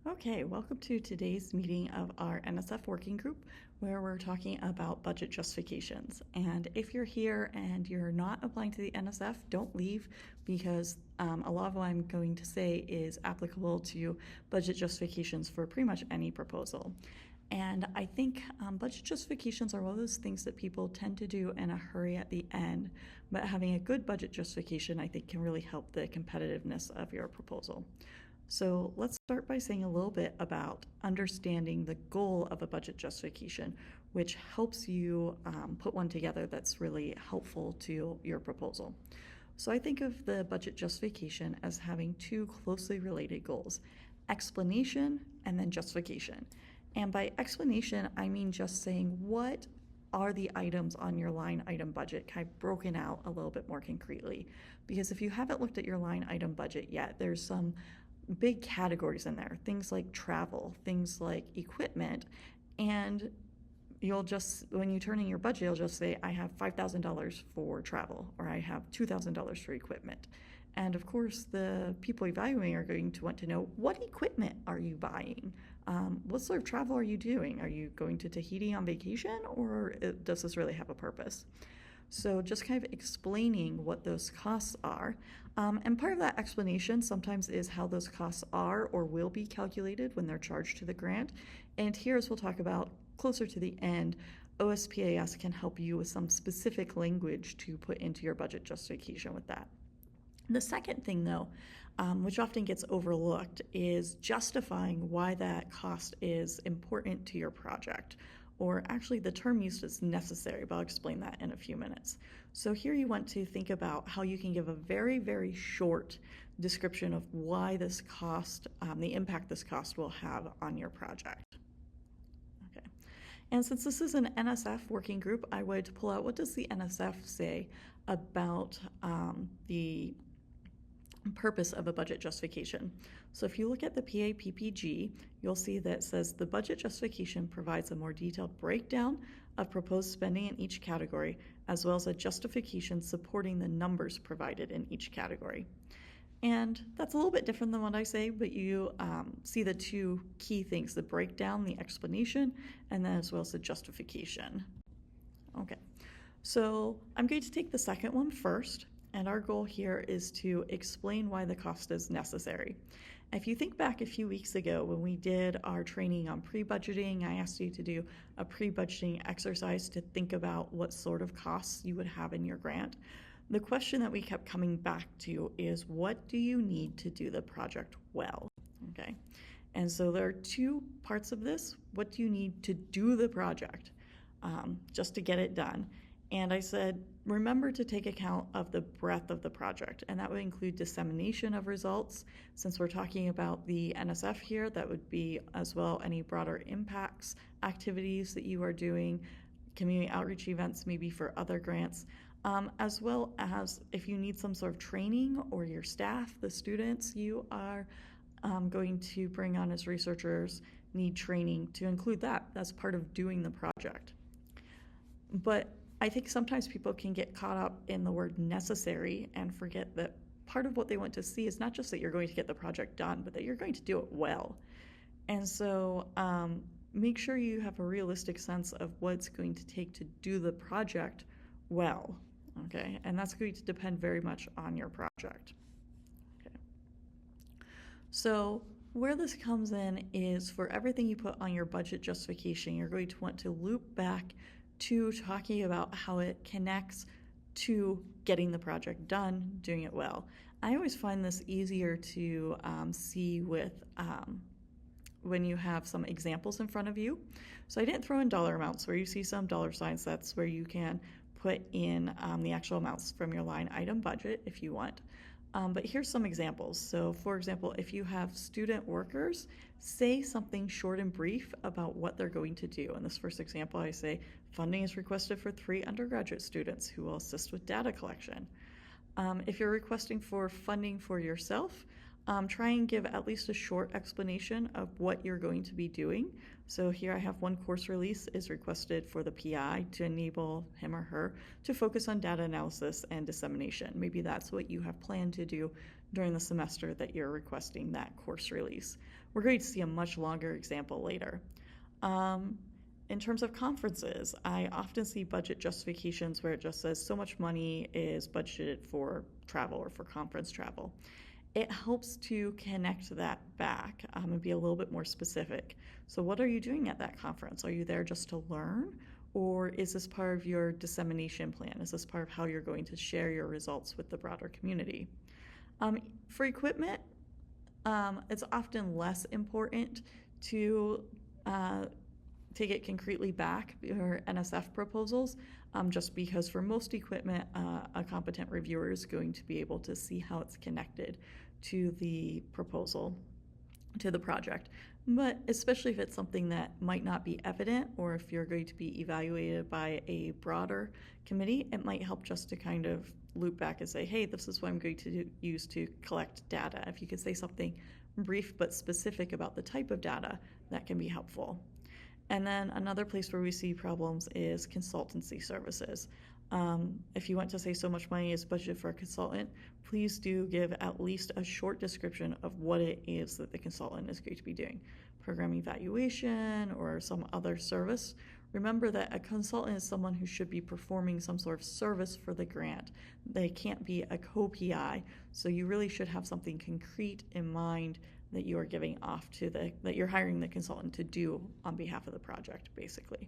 Okay, welcome to today's meeting of our NSF Working Group, where we're talking about budget justifications. And if you're here and you're not applying to the NSF, don't leave, because a lot of what I'm going to say is applicable to budget justifications for pretty much any proposal. And I think budget justifications are one of those things that people tend to do in a hurry at the end, but having a good budget justification, I think, can really help the competitiveness of your proposal. So let's start by saying a little bit about understanding the goal of a budget justification, which helps you put one together that's really helpful to your proposal. So I think of the budget justification as having two closely related goals: explanation and then justification. And by explanation, I mean just saying what are the items on your line item budget, kind of broken out a little bit more concretely. Because if you haven't looked at your line item budget yet, there's some big categories in there, things like travel, things like equipment, and you'll just, when you turn in your budget, you'll just say, I have $5,000 for travel, or I have $2,000 for equipment. And of course, the people evaluating are going to want to know, what equipment are you buying? What sort of travel are you doing? Are you going to Tahiti on vacation, or does this really have a purpose? So just kind of explaining what those costs are. And part of that explanation sometimes is how those costs are or will be calculated when they're charged to the grant. And here, as we'll talk about closer to the end, OSPAS can help you with some specific language to put into your budget justification with that. The second thing, though, which often gets overlooked, is justifying why that cost is important to your project. Or actually, the term used is necessary, but I'll explain that in a few minutes. So here you want to think about how you can give a very, very short description of why this cost, the impact this cost will have on your project. Okay. And since this is an NSF working group, I would pull out, what does the NSF say about the purpose of a budget justification? So if you look at the PAPPG, you'll see that it says the budget justification provides a more detailed breakdown of proposed spending in each category, as well as a justification supporting the numbers provided in each category. And that's a little bit different than what I say, but you see the two key things: the breakdown, the explanation, and then as well as the justification. Okay, so I'm going to take the second one first. And our goal here is to explain why the cost is necessary. If you think back a few weeks ago when we did our training on pre-budgeting, I asked you to do a pre-budgeting exercise to think about what sort of costs you would have in your grant. The question that we kept coming back to is, what do you need to do the project well? Okay, and so there are two parts of this. What do you need to do the project, just to get it done? And I said, remember to take account of the breadth of the project, and that would include dissemination of results. Since we're talking about the NSF here, that would be as well any broader impacts, activities that you are doing, community outreach events maybe for other grants, as well as if you need some sort of training, or your staff, the students you are going to bring on as researchers, need training, to include that as part of doing the project. But I think sometimes people can get caught up in the word necessary and forget that part of what they want to see is not just that you're going to get the project done, but that you're going to do it well. And so make sure you have a realistic sense of what it's going to take to do the project well, okay? And that's going to depend very much on your project. Okay. So where this comes in is, for everything you put on your budget justification, you're going to want to loop back to talking about how it connects to getting the project done, doing it well. I always find this easier to see with when you have some examples in front of you. So I didn't throw in dollar amounts. Where you see some dollar signs, that's where you can put in the actual amounts from your line item budget if you want. But here's some examples. So for example, if you have student workers, say something short and brief about what they're going to do. In this first example, I say, funding is requested for 3 undergraduate students who will assist with data collection. If you're requesting for funding for yourself, Try and give at least a short explanation of what you're going to be doing. So here I have one course release is requested for the PI to enable him or her to focus on data analysis and dissemination. Maybe that's what you have planned to do during the semester that you're requesting that course release. We're going to see a much longer example later. In terms of conferences, I often see budget justifications where it just says so much money is budgeted for travel or for conference travel. It helps to connect that back and be a little bit more specific. So what are you doing at that conference? Are you there just to learn? Or is this part of your dissemination plan? Is this part of how you're going to share your results with the broader community? For equipment, it's often less important to take it concretely back, your NSF proposals, just because for most equipment, a competent reviewer is going to be able to see how it's connected to the proposal, to the project. But especially if it's something that might not be evident, or if you're going to be evaluated by a broader committee, it might help just to kind of loop back and say, hey, this is what I'm going to use to collect data. If you could say something brief but specific about the type of data, that can be helpful. And then another place where we see problems is consultancy services. If you want to say so much money is budgeted for a consultant, please do give at least a short description of what it is that the consultant is going to be doing. Program evaluation or some other service. Remember that a consultant is someone who should be performing some sort of service for the grant. They can't be a co-PI, so you really should have something concrete in mind that you are giving off to that you're hiring the consultant to do on behalf of the project, basically.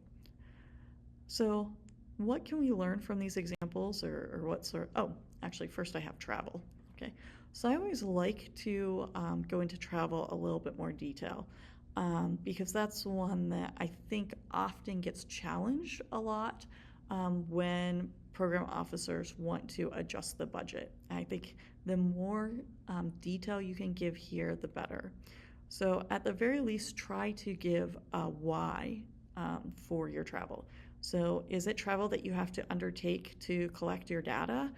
So what can we learn from these examples, or what sort of, actually first I have travel. Okay, so I always like to go into travel a little bit more detail because that's one that I think often gets challenged a lot when program officers want to adjust the budget. I think the more detail you can give here, the better. So at the very least, try to give a why for your travel. So is it travel that you have to undertake to collect your data,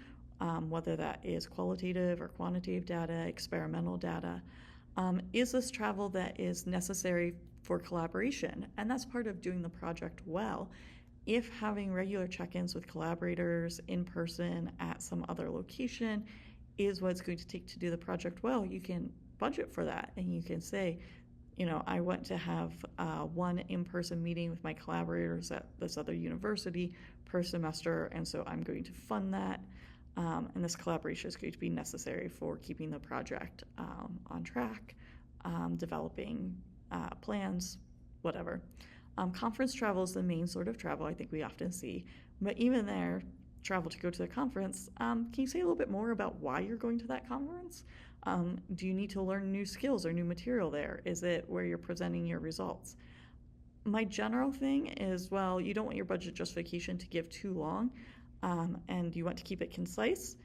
whether that is qualitative or quantitative data, experimental data? Is this travel that is necessary for collaboration? And that's part of doing the project well. If having regular check-ins with collaborators in person at some other location is what it's going to take to do the project well, you can budget for that and you can say, I want to have one in-person meeting with my collaborators at this other university per semester, and so I'm going to fund that. And this collaboration is going to be necessary for keeping the project on track, developing plans, whatever. Conference travel is the main sort of travel I think we often see, but even there, travel to go to the conference, can you say a little bit more about why you're going to that conference? Do you need to learn new skills or new material there? Is it where you're presenting your results? My general thing is, well, you don't want your budget justification to give too long, and you want to keep it concise.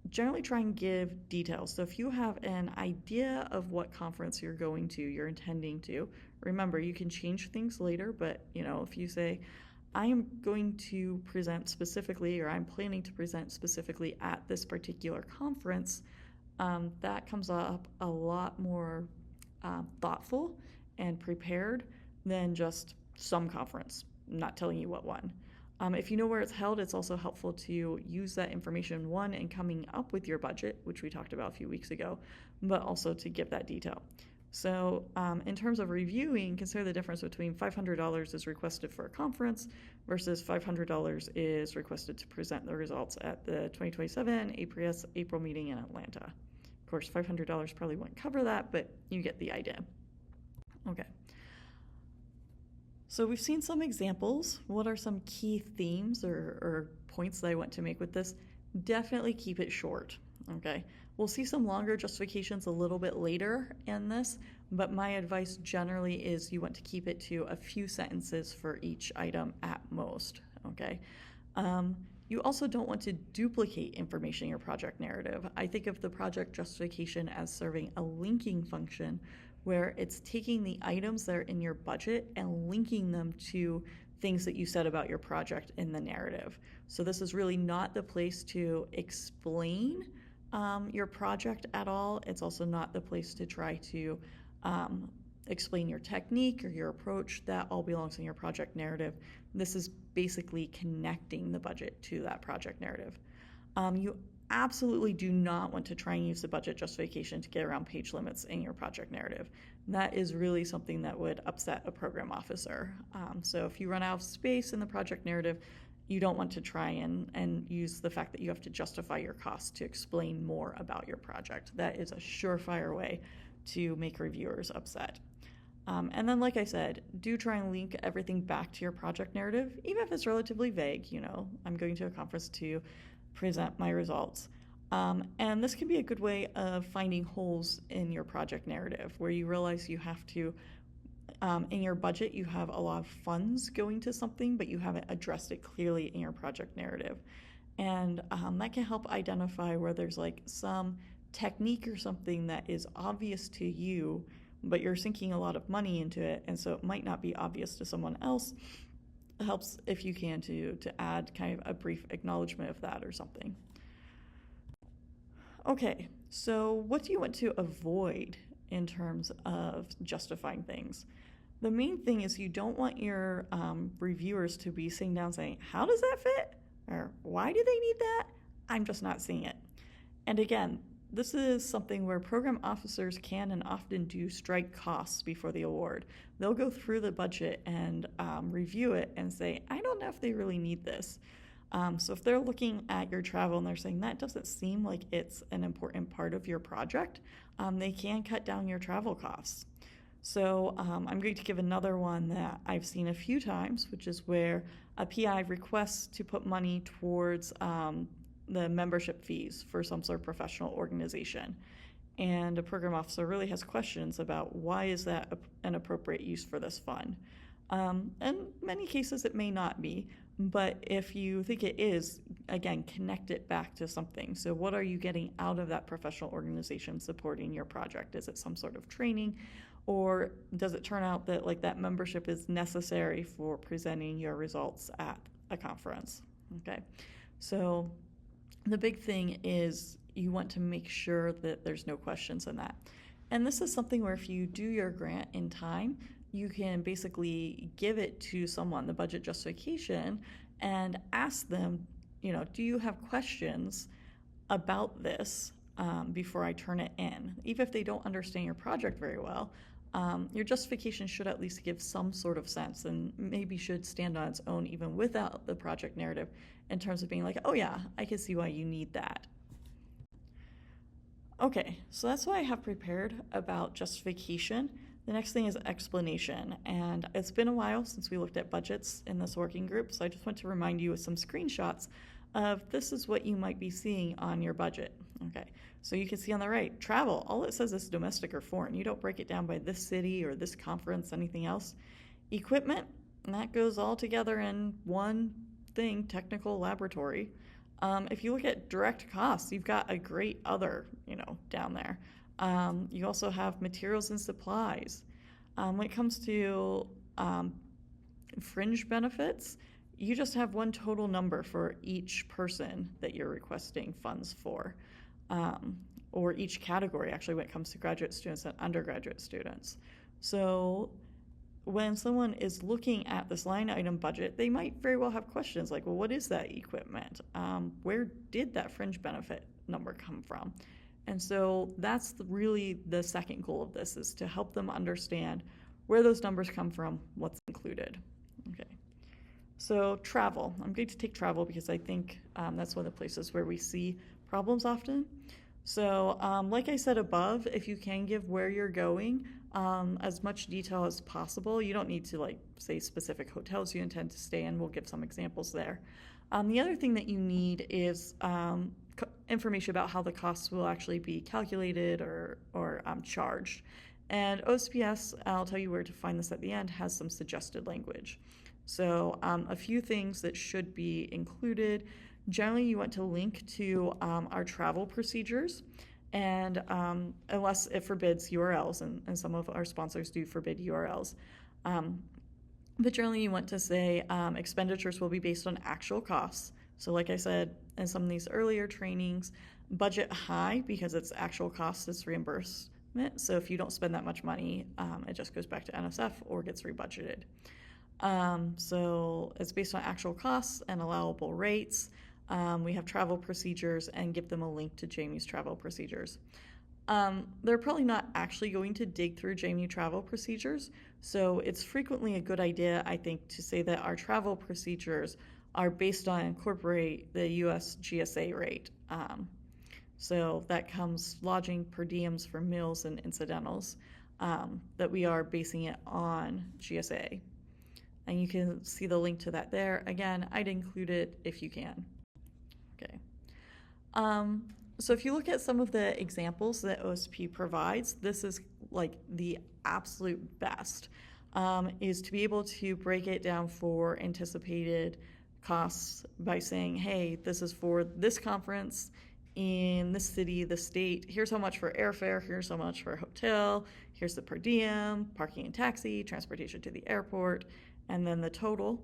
Generally try and give details. So if you have an idea of what conference you're intending to, remember you can change things later, but if you say, I am going to present specifically, or I'm planning to present specifically at this particular conference, that comes up a lot more thoughtful and prepared than just some conference, not telling you what one. If you know where it's held, it's also helpful to use that information, one, in coming up with your budget, which we talked about a few weeks ago, but also to give that detail. So in terms of reviewing, consider the difference between $500 is requested for a conference versus $500 is requested to present the results at the 2027 APRS April meeting in Atlanta. Of course, $500 probably won't cover that, but you get the idea. Okay. So we've seen some examples. What are some key themes or points that I want to make with this? Definitely keep it short, okay? We'll see some longer justifications a little bit later in this, but my advice generally is you want to keep it to a few sentences for each item at most, okay? You also don't want to duplicate information in your project narrative. I think of the project justification as serving a linking function where it's taking the items that are in your budget and linking them to things that you said about your project in the narrative. So this is really not the place to explain your project at all. It's also not the place to try to explain your technique or your approach. That all belongs in your project narrative. This is basically connecting the budget to that project narrative. You absolutely do not want to try and use the budget justification to get around page limits in your project narrative. That is really something that would upset a program officer. So if you run out of space in the project narrative, you don't want to try and use the fact that you have to justify your costs to explain more about your project. That is a surefire way to make reviewers upset. And then, like I said, do try and link everything back to your project narrative, even if it's relatively vague. I'm going to a conference to present my results. And this can be a good way of finding holes in your project narrative where you realize you have to, in your budget, you have a lot of funds going to something, but you haven't addressed it clearly in your project narrative. And that can help identify where there's like some technique or something that is obvious to you, but you're sinking a lot of money into it, and so it might not be obvious to someone else. It helps if you can to add kind of a brief acknowledgement of that or something. Okay, so what do you want to avoid in terms of justifying things? The main thing is you don't want your reviewers to be sitting down saying, how does that fit? Or why do they need that? I'm just not seeing it. And again, this is something where program officers can and often do strike costs before the award. They'll go through the budget and review it and say, I don't know if they really need this. So if they're looking at your travel and they're saying that doesn't seem like it's an important part of your project, they can cut down your travel costs. So I'm going to give another one that I've seen a few times, which is where a PI requests to put money towards the membership fees for some sort of professional organization. And a program officer really has questions about why is that an appropriate use for this fund. In many cases it may not be, but if you think it is, again, connect it back to something. So what are you getting out of that professional organization supporting your project? Is it some sort of training, or does it turn out that like that membership is necessary for presenting your results at a conference? Okay, so the big thing is you want to make sure that there's no questions in that. And this is something where if you do your grant in time, you can basically give it to someone, the budget justification, and ask them, do you have questions about this before I turn it in? Even if they don't understand your project very well, your justification should at least give some sort of sense and maybe should stand on its own even without the project narrative in terms of being like, oh yeah, I can see why you need that. Okay, so that's what I have prepared about justification. The next thing is explanation, and it's been a while since we looked at budgets in this working group, so I just want to remind you with some screenshots of this is what you might be seeing on your budget. Okay, so you can see on the right, travel, all it says is domestic or foreign. You don't break it down by this city or this conference, anything else. Equipment, and that goes all together in one thing, technical laboratory. If you look at direct costs, you've got a great other, down there. You also have materials and supplies. When it comes to fringe benefits, you just have one total number for each person that you're requesting funds for, or each category, actually, when it comes to graduate students and undergraduate students. So when someone is looking at this line item budget, they might very well have questions like, well, what is that equipment? Where did that fringe benefit number come from? And so that's really the second goal of this, is to help them understand where those numbers come from, what's included. Okay. So travel, I'm going to take travel because I think that's one of the places where we see problems often. So like I said above, if you can give where you're going, as much detail as possible. You don't need to say specific hotels you intend to stay in. We'll give some examples there. The other thing that you need is information about how the costs will actually be calculated or charged. And OSPS, I'll tell you where to find this at the end, has some suggested language. So a few things that should be included. Generally, you want to link to our travel procedures, and unless it forbids URLs, and some of our sponsors do forbid URLs. But generally, you want to say expenditures will be based on actual costs. So like I said in some of these earlier trainings, budget high because its actual cost is reimbursement. So if you don't spend that much money, it just goes back to NSF or gets rebudgeted. So it's based on actual costs and allowable rates. We have travel procedures and give them a link to JMU's travel procedures. They're probably not actually going to dig through JMU travel procedures, so it's frequently a good idea, I think, to say that our travel procedures are based on incorporate the US GSA rate. So that comes lodging, per diems for meals and incidentals, that we are basing it on GSA. And you can see the link to that there. Again, I'd include it if you can. Okay. So if you look at some of the examples that OSP provides, this is like the absolute best, is to be able to break it down for anticipated costs by saying, hey, this is for this conference in this city, the state, here's how much for airfare, here's how much for hotel, here's the per diem, parking and taxi, transportation to the airport, and then the total.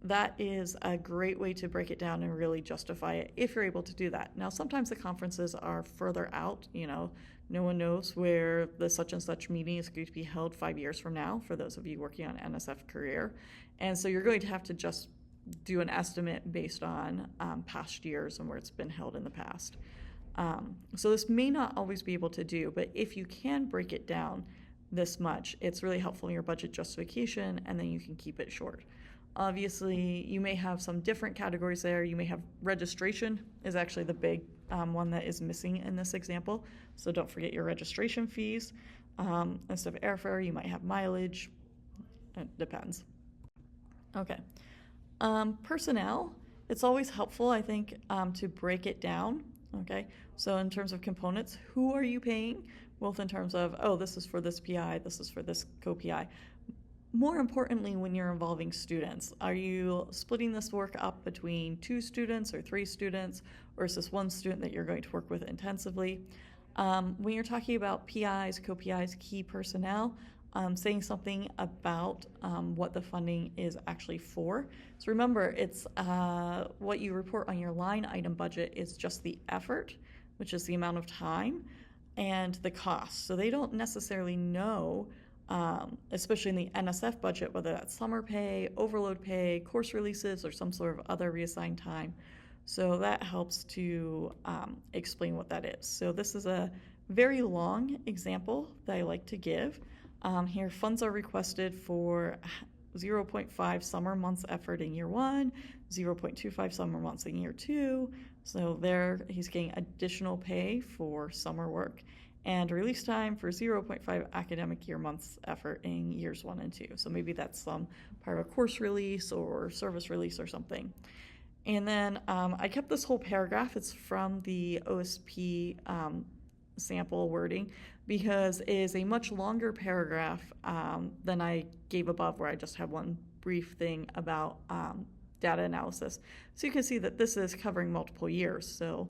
That is a great way to break it down and really justify it if you're able to do that. Now, sometimes the conferences are further out, no one knows where the such and such meeting is going to be held 5 years from now, for those of you working on NSF career. And so you're going to have to just do an estimate based on past years and where it's been held in the past. So this may not always be able to do, but if you can break it down this much, it's really helpful in your budget justification, and then you can keep it short. Obviously, you may have some different categories there. You may have registration is actually the big one that is missing in this example. So don't forget your registration fees. Instead of airfare, you might have mileage. It depends. Okay. Personnel, it's always helpful, I think, to break it down. Okay. So in terms of components, who are you paying? Both in terms of, oh, this is for this PI, this is for this co-PI. More importantly, when you're involving students, are you splitting this work up between 2 students or 3 students, or is this one student that you're going to work with intensively? When you're talking about PIs, co-PIs, key personnel, saying something about what the funding is actually for. So remember, it's what you report on your line item budget is just the effort, which is the amount of time, and the cost. So they don't necessarily know, especially in the NSF budget, whether that's summer pay, overload pay, course releases, or some sort of other reassigned time. So that helps to explain what that is. So this is a very long example that I like to give. Here, funds are requested for 0.5 summer months effort in year 1, 0.25 summer months in year 2. So there he's getting additional pay for summer work, and release time for 0.5 academic year months effort in years 1 and 2. So maybe that's some part of a course release or service release or something. And then I kept this whole paragraph. It's from the OSP sample wording, because it is a much longer paragraph than I gave above, where I just had one brief thing about data analysis. So you can see that this is covering multiple years. So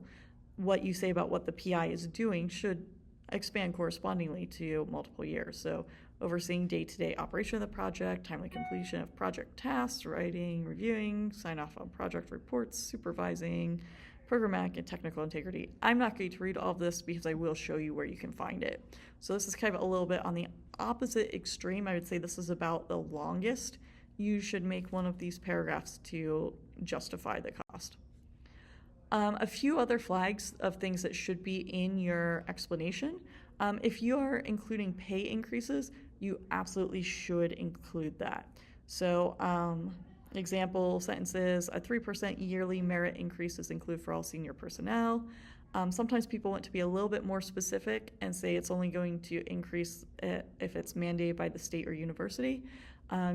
what you say about what the PI is doing should expand correspondingly to multiple years. So overseeing day-to-day operation of the project, timely completion of project tasks, writing, reviewing, sign off on project reports, supervising, programmatic and technical integrity. I'm not going to read all of this because I will show you where you can find it. So this is kind of a little bit on the opposite extreme. I would say this is about the longest. You should make one of these paragraphs to justify the cost. A few other flags of things that should be in your explanation. If you are including pay increases, you absolutely should include that. So example sentences, a 3% yearly merit increase is included for all senior personnel. Sometimes people want to be a little bit more specific and say it's only going to increase if it's mandated by the state or university.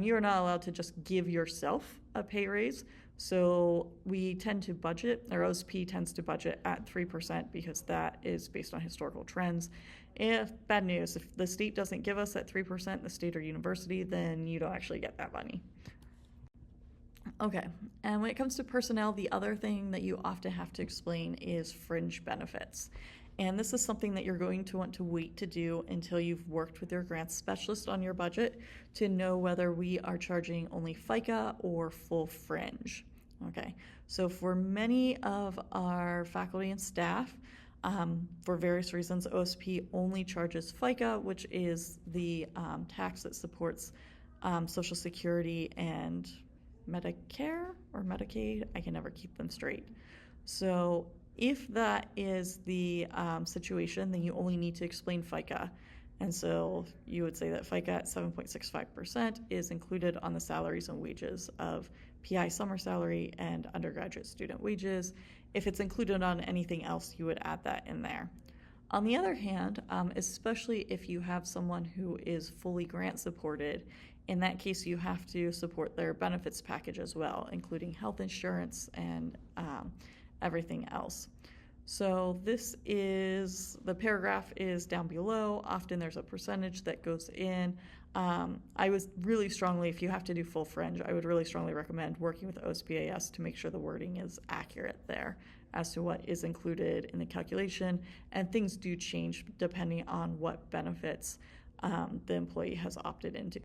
You are not allowed to just give yourself a pay raise. So we tend to budget, or OSP tends to budget at 3% because that is based on historical trends. If bad news, if the state doesn't give us that 3%, the state or university, then you don't actually get that money. Okay, and when it comes to personnel, the other thing that you often have to explain is fringe benefits. And this is something that you're going to want to wait to do until you've worked with your grants specialist on your budget to know whether we are charging only FICA or full fringe. Okay, so for many of our faculty and staff, for various reasons, OSP only charges FICA, which is the tax that supports Social Security and Medicare or Medicaid. I can never keep them straight. So if that is the situation, then you only need to explain FICA. And so you would say that FICA at 7.65% is included on the salaries and wages of PI summer salary and undergraduate student wages. If it's included on anything else, you would add that in there. On the other hand, especially if you have someone who is fully grant supported, in that case you have to support their benefits package as well, including health insurance and everything else. So this is, the paragraph is down below. Often there's a percentage that goes in. I would really strongly, if you have to do full fringe, I would really strongly recommend working with OSPAS to make sure the wording is accurate there as to what is included in the calculation, and things do change depending on what benefits the employee has opted into.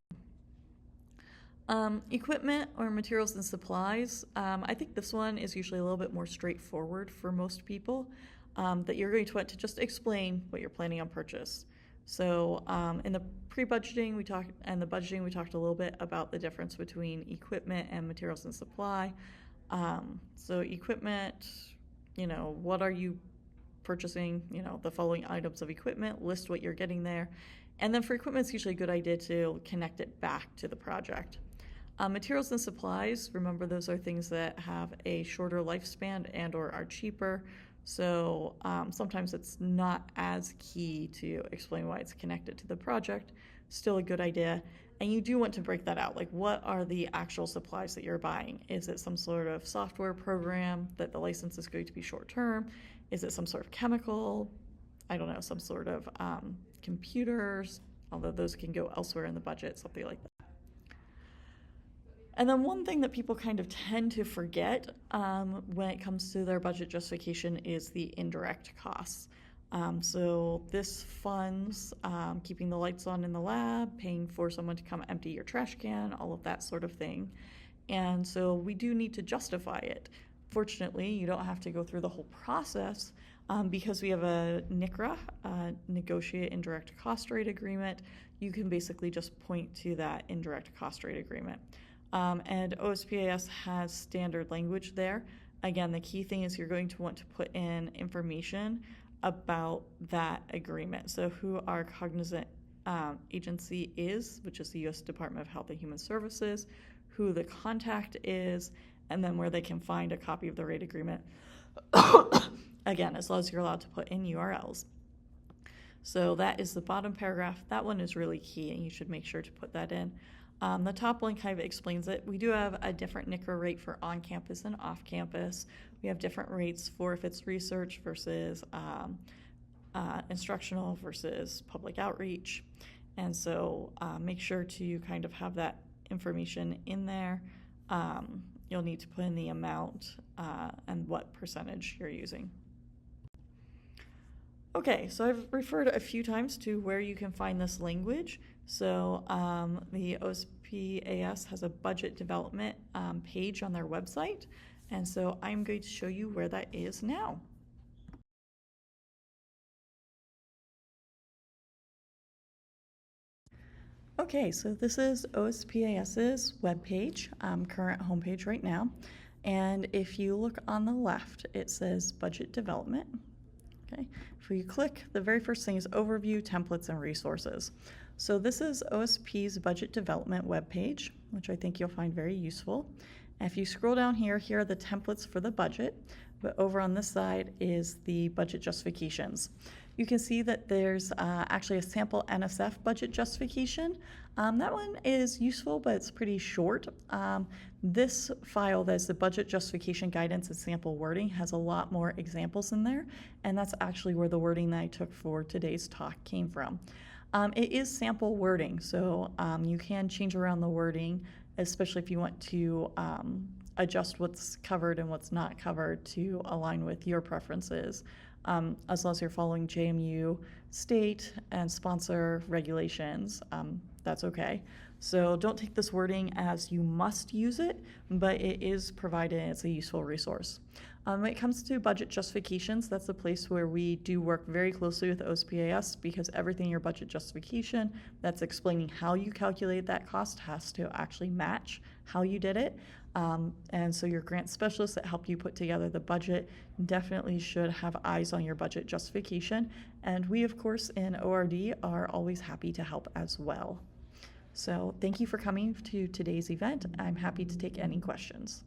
Equipment or materials and supplies. I think this one is usually a little bit more straightforward for most people, that you're going to want to just explain what you're planning on purchase. So in the pre-budgeting and the budgeting, we talked a little bit about the difference between equipment and materials and supply. So equipment, what are you purchasing? The following items of equipment, list what you're getting there. And then for equipment, it's usually a good idea to connect it back to the project. Materials and supplies, remember those are things that have a shorter lifespan and or are cheaper. So sometimes it's not as key to explain why it's connected to the project. Still a good idea. And you do want to break that out. Like, what are the actual supplies that you're buying? Is it some sort of software program that the license is going to be short term? Is it some sort of chemical? I don't know, some sort of computers, although those can go elsewhere in the budget, something like that. And then one thing that people kind of tend to forget when it comes to their budget justification is the indirect costs. So this funds keeping the lights on in the lab, paying for someone to come empty your trash can, all of that sort of thing. And so we do need to justify it. Fortunately, you don't have to go through the whole process because we have a NICRA, Negotiate Indirect Cost Rate Agreement. You can basically just point to that indirect cost rate agreement. And OSPAS has standard language there. Again, the key thing is you're going to want to put in information about that agreement. So who our cognizant agency is, which is the U.S. Department of Health and Human Services, who the contact is, and then where they can find a copy of the rate agreement. Again, as long as you're allowed to put in URLs. So that is the bottom paragraph. That one is really key, and you should make sure to put that in. The top one kind of explains it. We do have a different NICRA rate for on-campus and off-campus. We have different rates for if it's research versus instructional versus public outreach. And so make sure to kind of have that information in there. You'll need to put in the amount and what percentage you're using. Okay, so I've referred a few times to where you can find this language. So the OSPAS has a budget development page on their website, and so I'm going to show you where that is now. Okay, so this is OSPAS's webpage, current homepage right now, and if you look on the left, it says budget development. Okay, if you click, the very first thing is overview, templates, and resources. So this is OSP's budget development webpage, which I think you'll find very useful. And if you scroll down here, here are the templates for the budget, but over on this side is the budget justifications. You can see that there's actually a sample NSF budget justification. That one is useful, but it's pretty short. This file that's the budget justification guidance and sample wording has a lot more examples in there, and that's actually where the wording that I took for today's talk came from. It is sample wording, so you can change around the wording, especially if you want to adjust what's covered and what's not covered to align with your preferences. as long as you're following JMU state and sponsor regulations, that's okay. So don't take this wording as you must use it, but it is provided and it's a useful resource. When it comes to budget justifications, that's the place where we do work very closely with OSPAS because everything in your budget justification that's explaining how you calculate that cost has to actually match how you did it. And so your grant specialists that help you put together the budget definitely should have eyes on your budget justification. And we, of course, in ORD are always happy to help as well. So thank you for coming to today's event. I'm happy to take any questions.